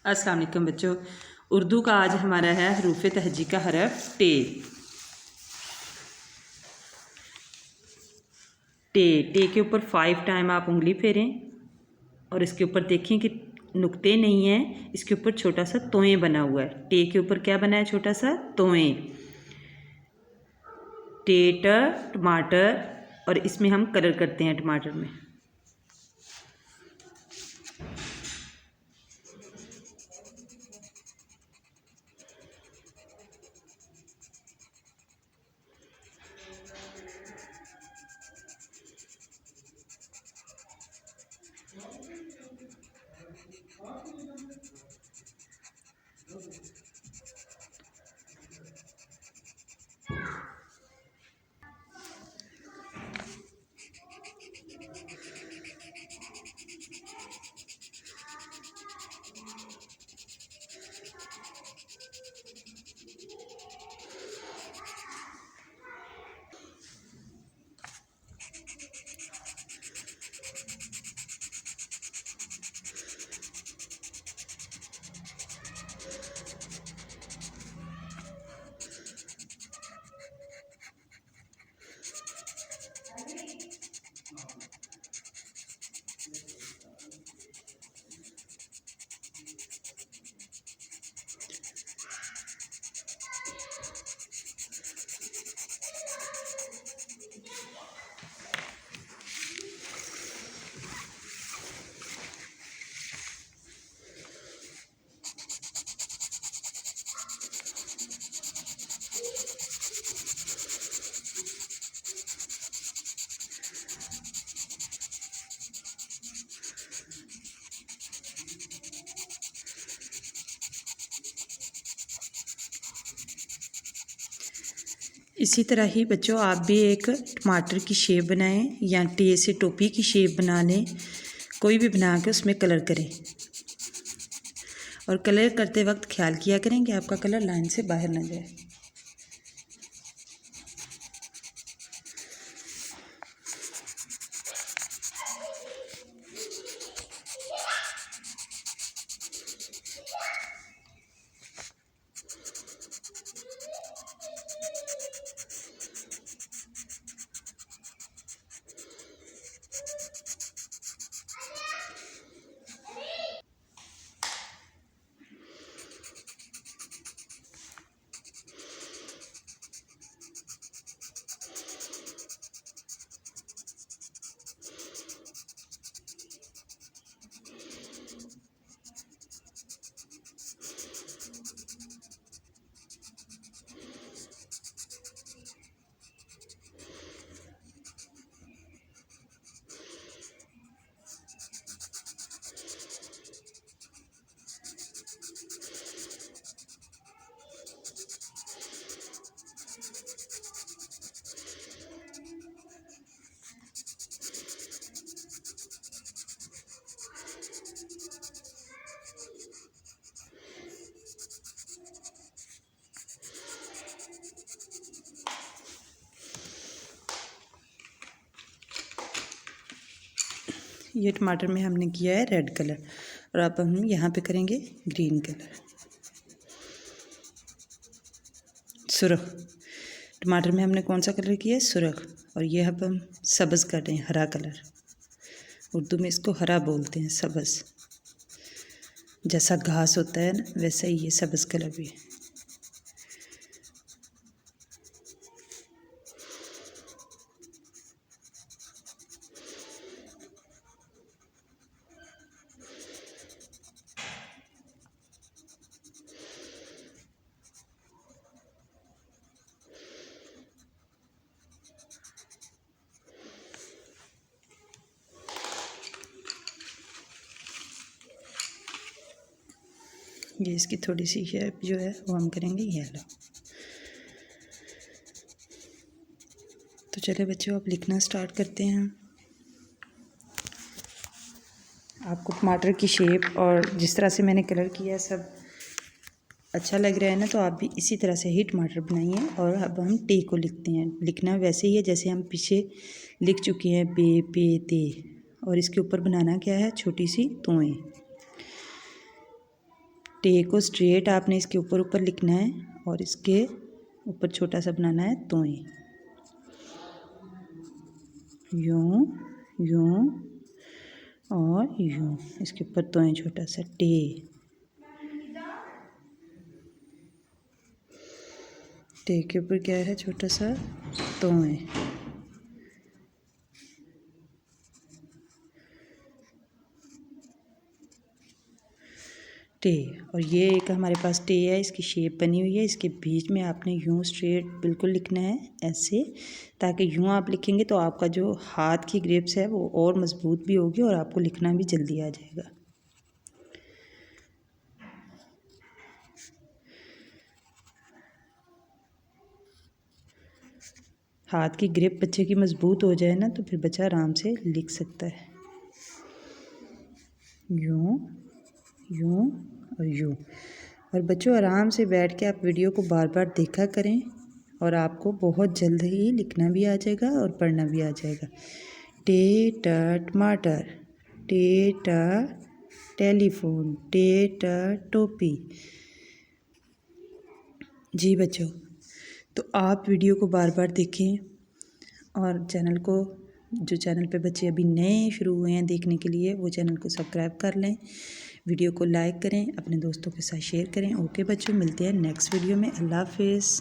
अस्सलाम वालेकुम बच्चों। उर्दू का आज हमारा है हरूफ तहजी का हरफ टे। टे टे के ऊपर 5 टाइम आप उंगली फेरें और इसके ऊपर देखें कि नुक्ते नहीं हैं, इसके ऊपर छोटा सा तोएं बना हुआ है। टे के ऊपर क्या बना है? छोटा सा तोएं। टेटर टमाटर, और इसमें हम कलर करते हैं टमाटर में। इसी तरह ही बच्चों आप भी एक टमाटर की शेप बनाएं या टे से टोपी की शेप बना लें। कोई भी बना के उसमें कलर करें, और कलर करते वक्त ख्याल किया करें कि आपका कलर लाइन से बाहर ना जाए। ये टमाटर में हमने किया है रेड कलर, और अब हम यहाँ पे करेंगे ग्रीन कलर। सुरख। टमाटर में हमने कौन सा कलर किया है? सुरख। और ये अब हम सब्ज़ कर रहे हैं, हरा कलर। उर्दू में इसको हरा बोलते हैं, सब्ज़। जैसा घास होता है ना, वैसा ही ये सब्ज़ कलर भी है। ये इसकी थोड़ी सी शेप जो है वो हम करेंगे येलो। तो चलिए बच्चों, अब लिखना स्टार्ट करते हैं। आपको टमाटर की शेप और जिस तरह से मैंने कलर किया सब अच्छा लग रहा है ना, तो आप भी इसी तरह से ही टमाटर बनाइए। और अब हम टे को लिखते हैं। लिखना वैसे ही है जैसे हम पीछे लिख चुके हैं, बे पे ते। और इसके ऊपर बनाना क्या है? छोटी सी तोएं। टे को स्ट्रेट आपने इसके ऊपर ऊपर लिखना है और इसके ऊपर छोटा सा बनाना है तोए, यूं यूं और यूं, इसके ऊपर तोए छोटा सा टे। टे के ऊपर क्या है, छोटा सा तोए। टे, और ये एक हमारे पास टे है, इसकी शेप बनी हुई है। इसके बीच में आपने यूं स्ट्रेट बिल्कुल लिखना है ऐसे, ताकि यूं आप लिखेंगे तो आपका जो हाथ की ग्रिप्स है वो और मज़बूत भी होगी और आपको लिखना भी जल्दी आ जाएगा। हाथ की ग्रिप बच्चे की मज़बूत हो जाए ना तो फिर बच्चा आराम से लिख सकता है। यूं यूं और यूं। और बच्चों आराम से बैठ के आप वीडियो को बार बार देखा करें और आपको बहुत जल्द ही लिखना भी आ जाएगा और पढ़ना भी आ जाएगा। टे ट टमाटर, टे ट टेलीफोन, टे ट टोपी। जी बच्चों, तो आप वीडियो को बार बार देखें और चैनल को, जो चैनल पे बच्चे अभी नए शुरू हुए हैं देखने के लिए, वो चैनल को सब्सक्राइब कर लें, वीडियो को लाइक करें, अपने दोस्तों के साथ शेयर करें। ओके बच्चों, मिलते हैं नेक्स्ट वीडियो में। अल्लाह हाफिज़।